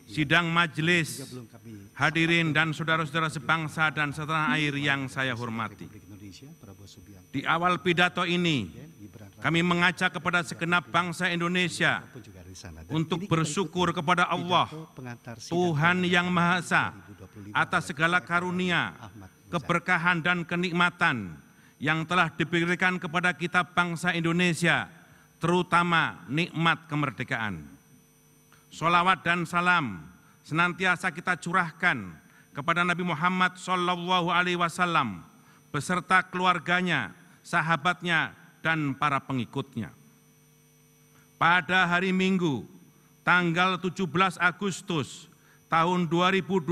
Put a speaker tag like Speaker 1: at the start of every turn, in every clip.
Speaker 1: sidang majelis, hadirin dan saudara-saudara sebangsa dan setanah air yang saya hormati. Di awal pidato ini, kami mengajak kepada segenap bangsa Indonesia untuk bersyukur kepada Allah, Tuhan Yang Maha Esa, atas segala karunia, keberkahan dan kenikmatan yang telah diberikan kepada kita bangsa Indonesia, terutama nikmat kemerdekaan. Sholawat dan salam senantiasa kita curahkan kepada Nabi Muhammad SAW beserta keluarganya, sahabatnya, dan para pengikutnya. Pada hari Minggu, tanggal 17 Agustus tahun 2025,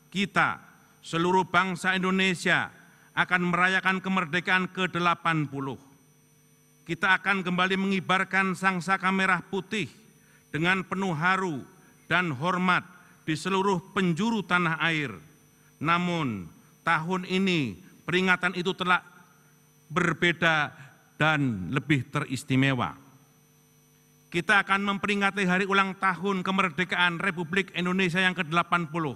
Speaker 1: kita, seluruh bangsa Indonesia, akan merayakan kemerdekaan ke-80. Kita akan kembali mengibarkan sangsaka merah putih dengan penuh haru dan hormat di seluruh penjuru tanah air. Namun, tahun ini peringatan itu telah berbeda dan lebih teristimewa. Kita akan memperingati hari ulang tahun kemerdekaan Republik Indonesia yang ke-80,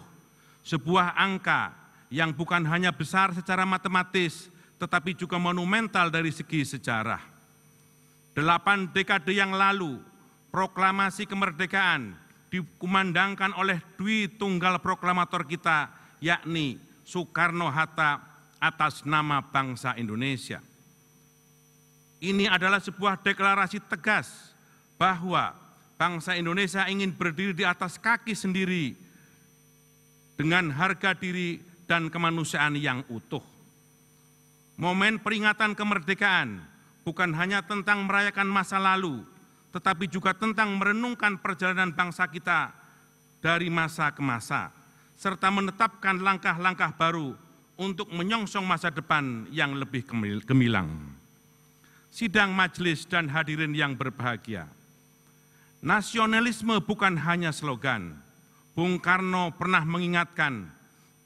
Speaker 1: sebuah angka yang bukan hanya besar secara matematis, tetapi juga monumental dari segi sejarah. 8 dekade yang lalu, proklamasi kemerdekaan dikumandangkan oleh Dwi Tunggal Proklamator kita, yakni Soekarno-Hatta, atas nama bangsa Indonesia. Ini adalah sebuah deklarasi tegas bahwa bangsa Indonesia ingin berdiri di atas kaki sendiri dengan harga diri dan kemanusiaan yang utuh. Momen peringatan kemerdekaan bukan hanya tentang merayakan masa lalu, tetapi juga tentang merenungkan perjalanan bangsa kita dari masa ke masa, serta menetapkan langkah-langkah baru untuk menyongsong masa depan yang lebih gemilang. Sidang majelis dan hadirin yang berbahagia, nasionalisme bukan hanya slogan. Bung Karno pernah mengingatkan,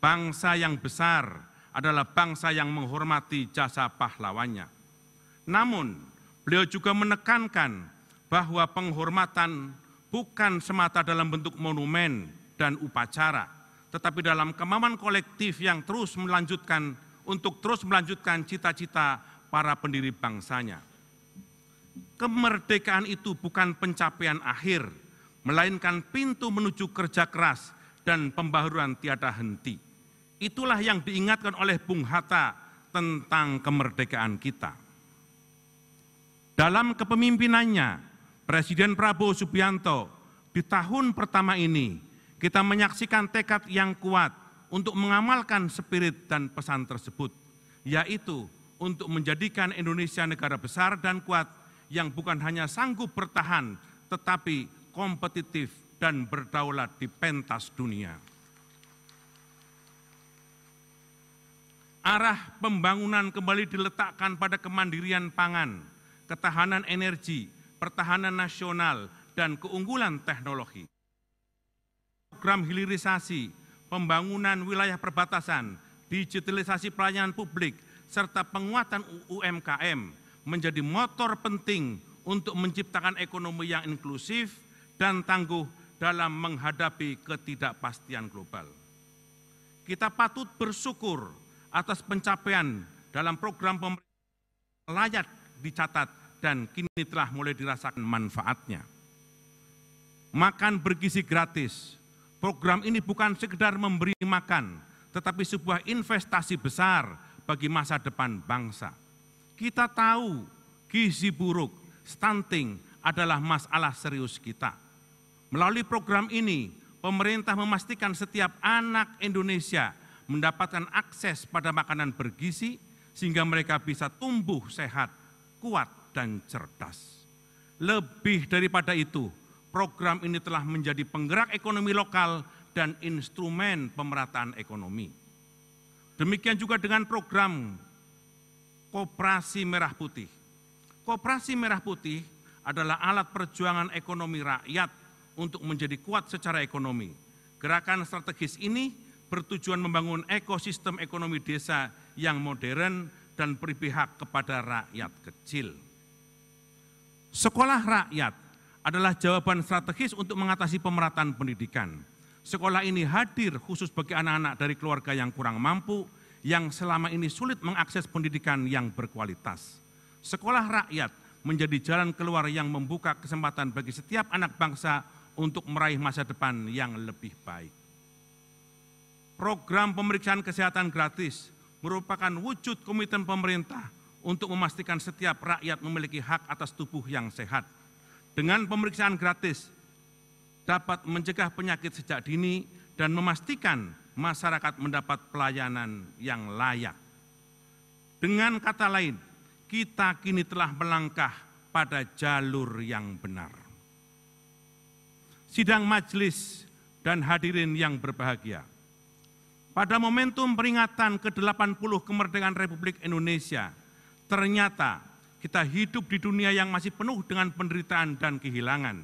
Speaker 1: bangsa yang besar adalah bangsa yang menghormati jasa pahlawannya. Namun, beliau juga menekankan bahwa penghormatan bukan semata dalam bentuk monumen dan upacara, tetapi dalam kemauan kolektif yang terus melanjutkan cita-cita para pendiri bangsanya. Kemerdekaan itu bukan pencapaian akhir, melainkan pintu menuju kerja keras dan pembaharuan tiada henti. Itulah yang diingatkan oleh Bung Hatta tentang kemerdekaan kita. Dalam kepemimpinannya, Presiden Prabowo Subianto di tahun pertama ini, kita menyaksikan tekad yang kuat untuk mengamalkan spirit dan pesan tersebut, yaitu untuk menjadikan Indonesia negara besar dan kuat yang bukan hanya sanggup bertahan, tetapi kompetitif dan berdaulat di pentas dunia. Arah pembangunan kembali diletakkan pada kemandirian pangan, ketahanan energi, pertahanan nasional, dan keunggulan teknologi. Program hilirisasi, pembangunan wilayah perbatasan, digitalisasi pelayanan publik, serta penguatan UMKM menjadi motor penting untuk menciptakan ekonomi yang inklusif dan tangguh dalam menghadapi ketidakpastian global. Kita patut bersyukur atas pencapaian dalam program pemerintah layak dicatat dan kini telah mulai dirasakan manfaatnya. Makan bergizi gratis. Program ini bukan sekedar memberi makan, tetapi sebuah investasi besar bagi masa depan bangsa. Kita tahu gizi buruk, stunting adalah masalah serius kita. Melalui program ini, pemerintah memastikan setiap anak Indonesia mendapatkan akses pada makanan bergizi sehingga mereka bisa tumbuh sehat, kuat, dan cerdas. Lebih daripada itu, program ini telah menjadi penggerak ekonomi lokal dan instrumen pemerataan ekonomi. Demikian juga dengan program Koperasi Merah Putih. Koperasi Merah Putih adalah alat perjuangan ekonomi rakyat untuk menjadi kuat secara ekonomi. Gerakan strategis ini bertujuan membangun ekosistem ekonomi desa yang modern dan berpihak kepada rakyat kecil. Sekolah rakyat adalah jawaban strategis untuk mengatasi pemerataan pendidikan. Sekolah ini hadir khusus bagi anak-anak dari keluarga yang kurang mampu, yang selama ini sulit mengakses pendidikan yang berkualitas. Sekolah rakyat menjadi jalan keluar yang membuka kesempatan bagi setiap anak bangsa untuk meraih masa depan yang lebih baik. Program pemeriksaan kesehatan gratis merupakan wujud komitmen pemerintah untuk memastikan setiap rakyat memiliki hak atas tubuh yang sehat. Dengan pemeriksaan gratis dapat mencegah penyakit sejak dini dan memastikan masyarakat mendapat pelayanan yang layak. Dengan kata lain, kita kini telah melangkah pada jalur yang benar. Sidang majelis dan hadirin yang berbahagia, pada momentum peringatan ke-80 kemerdekaan Republik Indonesia, ternyata kita hidup di dunia yang masih penuh dengan penderitaan dan kehilangan.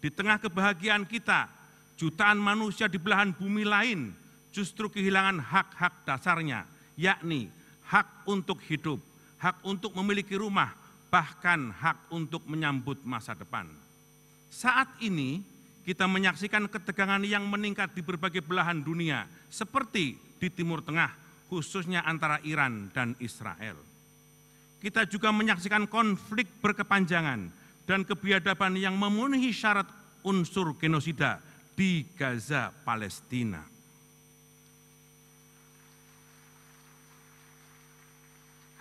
Speaker 1: Di tengah kebahagiaan kita, jutaan manusia di belahan bumi lain justru kehilangan hak-hak dasarnya, yakni hak untuk hidup, hak untuk memiliki rumah, bahkan hak untuk menyambut masa depan. Saat ini, kita menyaksikan ketegangan yang meningkat di berbagai belahan dunia, seperti di Timur Tengah, khususnya antara Iran dan Israel. Kita juga menyaksikan konflik berkepanjangan dan kebiadaban yang memenuhi syarat unsur genosida di Gaza, Palestina.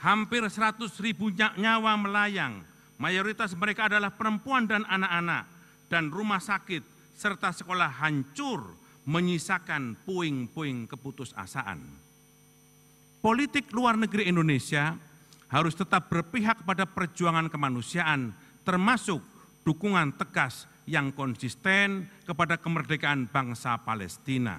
Speaker 1: Hampir 100.000 nyawa melayang, mayoritas mereka adalah perempuan dan anak-anak, dan rumah sakit serta sekolah hancur menyisakan puing-puing keputusasaan. Politik luar negeri Indonesia harus tetap berpihak pada perjuangan kemanusiaan, termasuk dukungan tegas yang konsisten kepada kemerdekaan bangsa Palestina.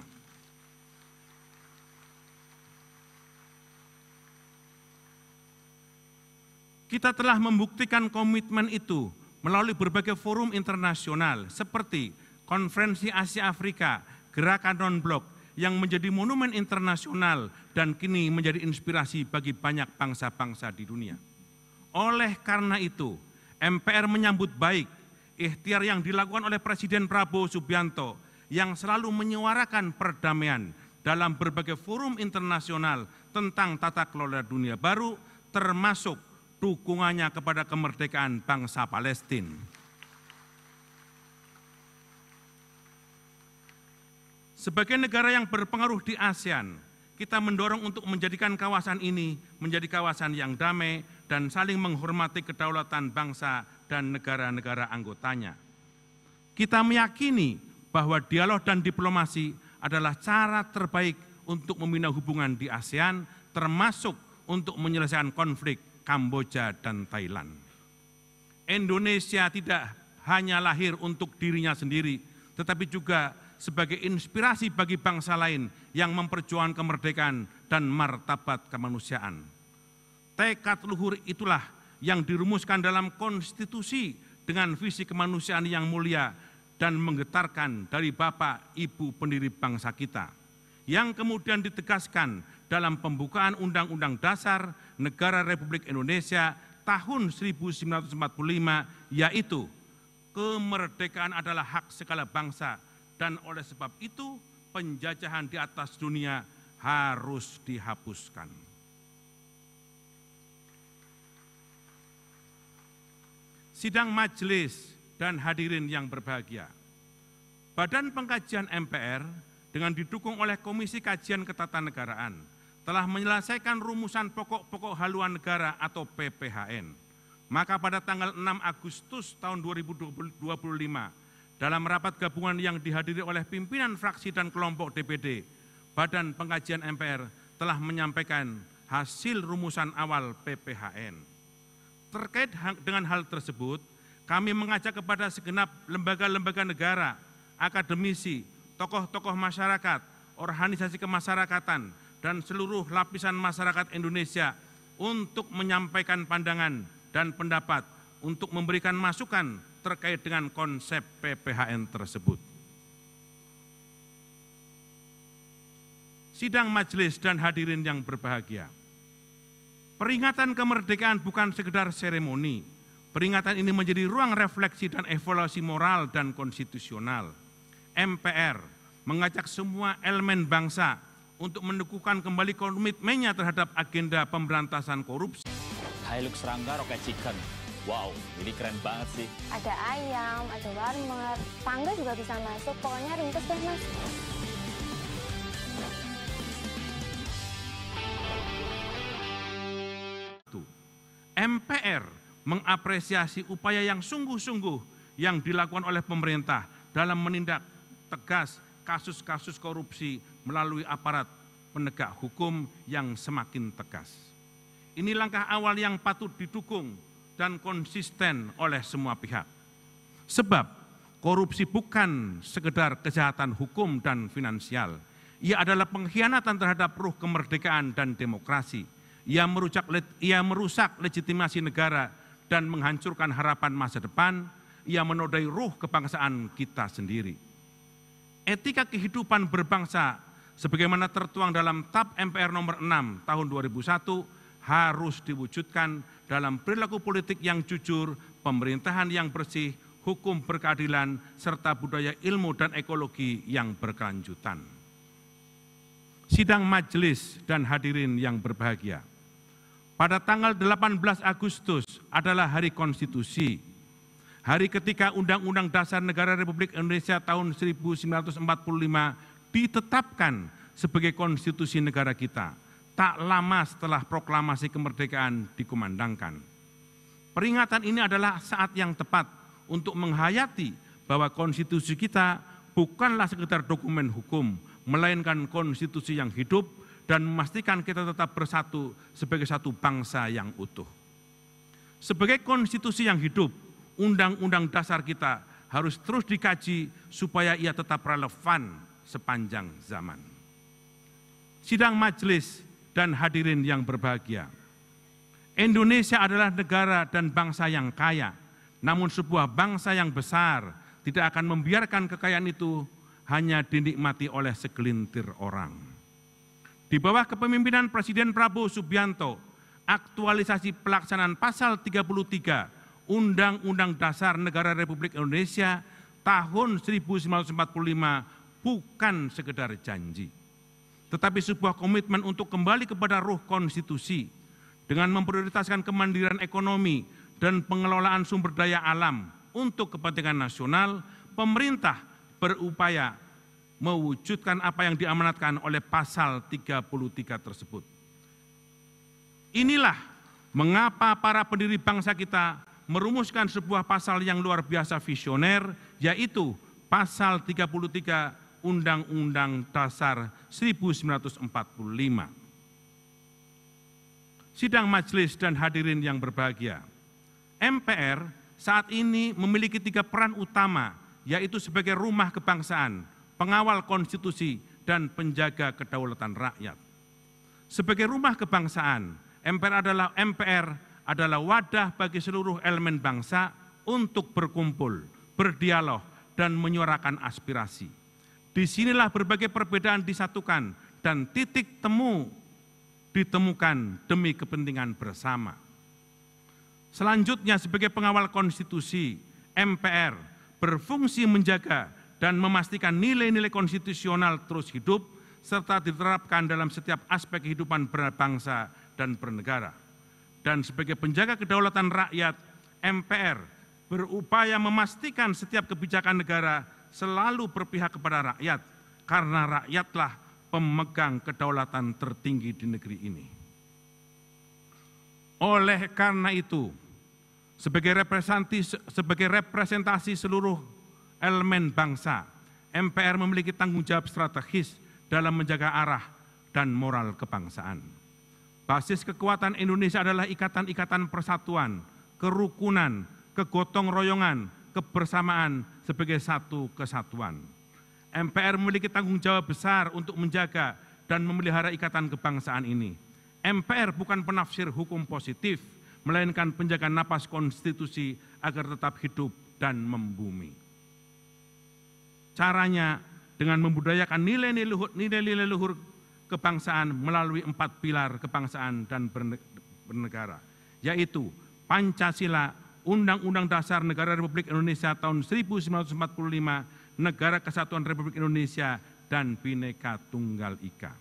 Speaker 1: Kita telah membuktikan komitmen itu melalui berbagai forum internasional seperti Konferensi Asia Afrika, Gerakan Non-Blok yang menjadi monumen internasional dan kini menjadi inspirasi bagi banyak bangsa-bangsa di dunia. Oleh karena itu, MPR menyambut baik ikhtiar yang dilakukan oleh Presiden Prabowo Subianto yang selalu menyuarakan perdamaian dalam berbagai forum internasional tentang tata kelola dunia baru, termasuk dukungannya kepada kemerdekaan bangsa Palestina. Sebagai negara yang berpengaruh di ASEAN, kita mendorong untuk menjadikan kawasan ini menjadi kawasan yang damai dan saling menghormati kedaulatan bangsa dan negara-negara anggotanya. Kita meyakini bahwa dialog dan diplomasi adalah cara terbaik untuk membina hubungan di ASEAN, termasuk untuk menyelesaikan konflik Kamboja dan Thailand. Indonesia tidak hanya lahir untuk dirinya sendiri, tetapi juga sebagai inspirasi bagi bangsa lain yang memperjuangkan kemerdekaan dan martabat kemanusiaan. Tekad luhur itulah yang dirumuskan dalam konstitusi dengan visi kemanusiaan yang mulia dan menggetarkan dari Bapak Ibu pendiri bangsa kita, yang kemudian ditegaskan dalam pembukaan Undang-Undang Dasar Negara Republik Indonesia tahun 1945, yaitu kemerdekaan adalah hak segala bangsa, dan oleh sebab itu penjajahan di atas dunia harus dihapuskan. Sidang majelis dan hadirin yang berbahagia, Badan Pengkajian MPR dengan didukung oleh Komisi Kajian Ketatanegaraan telah menyelesaikan rumusan pokok-pokok haluan negara atau PPHN. Maka pada tanggal 6 Agustus tahun 2025, dalam rapat gabungan yang dihadiri oleh pimpinan fraksi dan kelompok DPD, Badan Pengkajian MPR telah menyampaikan hasil rumusan awal PPHN. Terkait dengan hal tersebut, kami mengajak kepada segenap lembaga-lembaga negara, akademisi, tokoh-tokoh masyarakat, organisasi kemasyarakatan, dan seluruh lapisan masyarakat Indonesia untuk menyampaikan pandangan dan pendapat untuk memberikan masukan terkait dengan konsep PPHN tersebut. Sidang majelis dan hadirin yang berbahagia, peringatan kemerdekaan bukan sekedar seremoni, Peringatan ini menjadi ruang refleksi dan evaluasi moral dan konstitusional. MPR mengajak semua elemen bangsa untuk mendukukan kembali komitmennya terhadap agenda pemberantasan korupsi.
Speaker 2: Hilux Rangga Rocket Chicken. Wow, ini keren banget sih.
Speaker 3: Ada ayam, ada warmer, tangga juga bisa masuk, pokoknya ringkes deh Mas.
Speaker 1: MPR mengapresiasi upaya yang sungguh-sungguh yang dilakukan oleh pemerintah dalam menindak tegas kasus-kasus korupsi melalui aparat penegak hukum yang semakin tegas. Ini langkah awal yang patut didukung dan konsisten oleh semua pihak. Sebab korupsi bukan sekedar kejahatan hukum dan finansial. Ia adalah pengkhianatan terhadap ruh kemerdekaan dan demokrasi. Ia merusak legitimasi negara dan menghancurkan harapan masa depan. Ia menodai ruh kebangsaan kita sendiri. Etika kehidupan berbangsa sebagaimana tertuang dalam TAP MPR nomor 6 tahun 2001 harus diwujudkan dalam perilaku politik yang jujur, pemerintahan yang bersih, hukum berkeadilan, serta budaya ilmu dan ekologi yang berkelanjutan. Sidang majelis dan hadirin yang berbahagia. Pada tanggal 18 Agustus adalah Hari Konstitusi, hari ketika Undang-Undang Dasar Negara Republik Indonesia tahun 1945 ditetapkan sebagai konstitusi negara kita, tak lama setelah proklamasi kemerdekaan dikumandangkan. Peringatan ini adalah saat yang tepat untuk menghayati bahwa konstitusi kita bukanlah sekedar dokumen hukum, melainkan konstitusi yang hidup dan memastikan kita tetap bersatu sebagai satu bangsa yang utuh. Sebagai konstitusi yang hidup, Undang-Undang Dasar kita harus terus dikaji supaya ia tetap relevan sepanjang zaman. Sidang majelis dan hadirin yang berbahagia. Indonesia adalah negara dan bangsa yang kaya, namun sebuah bangsa yang besar tidak akan membiarkan kekayaan itu hanya dinikmati oleh segelintir orang. Di bawah kepemimpinan Presiden Prabowo Subianto, aktualisasi pelaksanaan pasal 33 Undang-Undang Dasar Negara Republik Indonesia tahun 1945 bukan sekedar janji, tetapi sebuah komitmen untuk kembali kepada ruh konstitusi dengan memprioritaskan kemandirian ekonomi dan pengelolaan sumber daya alam untuk kepentingan nasional. Pemerintah berupaya mewujudkan apa yang diamanatkan oleh pasal 33 tersebut. Inilah mengapa para pendiri bangsa kita merumuskan sebuah pasal yang luar biasa visioner, yaitu pasal 33 Undang-Undang Dasar 1945. Sidang majelis dan hadirin yang berbahagia, MPR saat ini memiliki 3 peran utama, yaitu sebagai rumah kebangsaan, pengawal konstitusi, dan penjaga kedaulatan rakyat. Sebagai rumah kebangsaan, MPR adalah wadah bagi seluruh elemen bangsa untuk berkumpul, berdialog, dan menyuarakan aspirasi. Disinilah berbagai perbedaan disatukan dan titik temu ditemukan demi kepentingan bersama. Selanjutnya, sebagai pengawal konstitusi, MPR berfungsi menjaga dan memastikan nilai-nilai konstitusional terus hidup serta diterapkan dalam setiap aspek kehidupan berbangsa dan bernegara. Dan sebagai penjaga kedaulatan rakyat, MPR berupaya memastikan setiap kebijakan negara selalu berpihak kepada rakyat, karena rakyatlah pemegang kedaulatan tertinggi di negeri ini. Oleh karena itu, sebagai representasi seluruh elemen bangsa, MPR memiliki tanggung jawab strategis dalam menjaga arah dan moral kebangsaan. Basis kekuatan Indonesia adalah ikatan-ikatan persatuan, kerukunan, kegotong royongan, kebersamaan sebagai satu kesatuan. MPR memiliki tanggung jawab besar untuk menjaga dan memelihara ikatan kebangsaan ini. MPR bukan penafsir hukum positif, melainkan penjaga napas konstitusi agar tetap hidup dan membumi. Caranya dengan membudayakan nilai-nilai luhur kebangsaan melalui 4 pilar kebangsaan dan bernegara, yaitu Pancasila, Undang-Undang Dasar Negara Republik Indonesia tahun 1945, Negara Kesatuan Republik Indonesia, dan Bhinneka Tunggal Ika.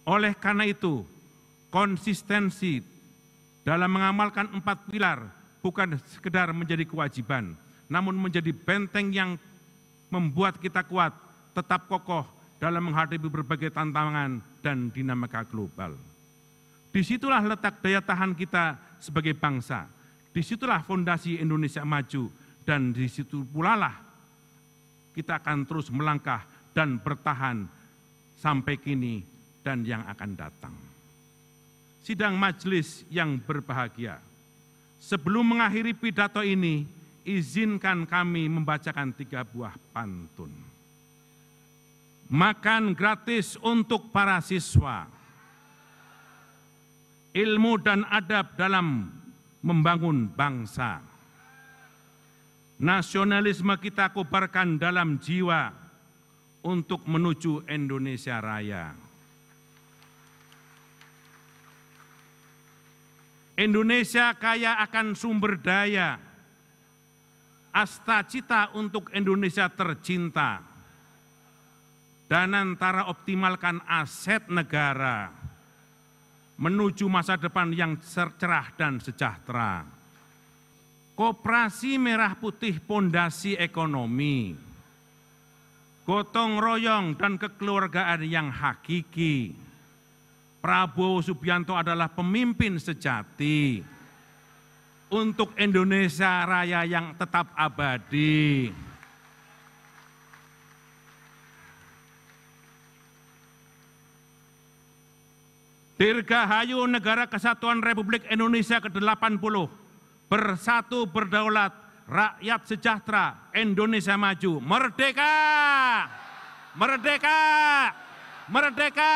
Speaker 1: Oleh karena itu, konsistensi dalam mengamalkan 4 pilar bukan sekedar menjadi kewajiban, namun menjadi benteng yang membuat kita kuat, tetap kokoh dalam menghadapi berbagai tantangan dan dinamika global. Disitulah letak daya tahan kita sebagai bangsa, disitulah fondasi Indonesia maju, dan disitu pula lah kita akan terus melangkah dan bertahan sampai kini dan yang akan datang. Sidang majelis yang berbahagia, sebelum mengakhiri pidato ini, izinkan kami membacakan 3 buah pantun. Makan gratis untuk para siswa, ilmu dan adab dalam membangun bangsa, nasionalisme kita kobarkan dalam jiwa untuk menuju Indonesia Raya. Indonesia kaya akan sumber daya, asta cita untuk Indonesia tercinta, dan antara optimalkan aset negara menuju masa depan yang cerah dan sejahtera. Koperasi merah putih pondasi ekonomi, gotong royong dan kekeluargaan yang hakiki. Prabowo Subianto adalah pemimpin sejati untuk Indonesia Raya yang tetap abadi. Dirgahayu Negara Kesatuan Republik Indonesia ke-80, bersatu berdaulat, rakyat sejahtera, Indonesia maju, merdeka! Merdeka! Merdeka!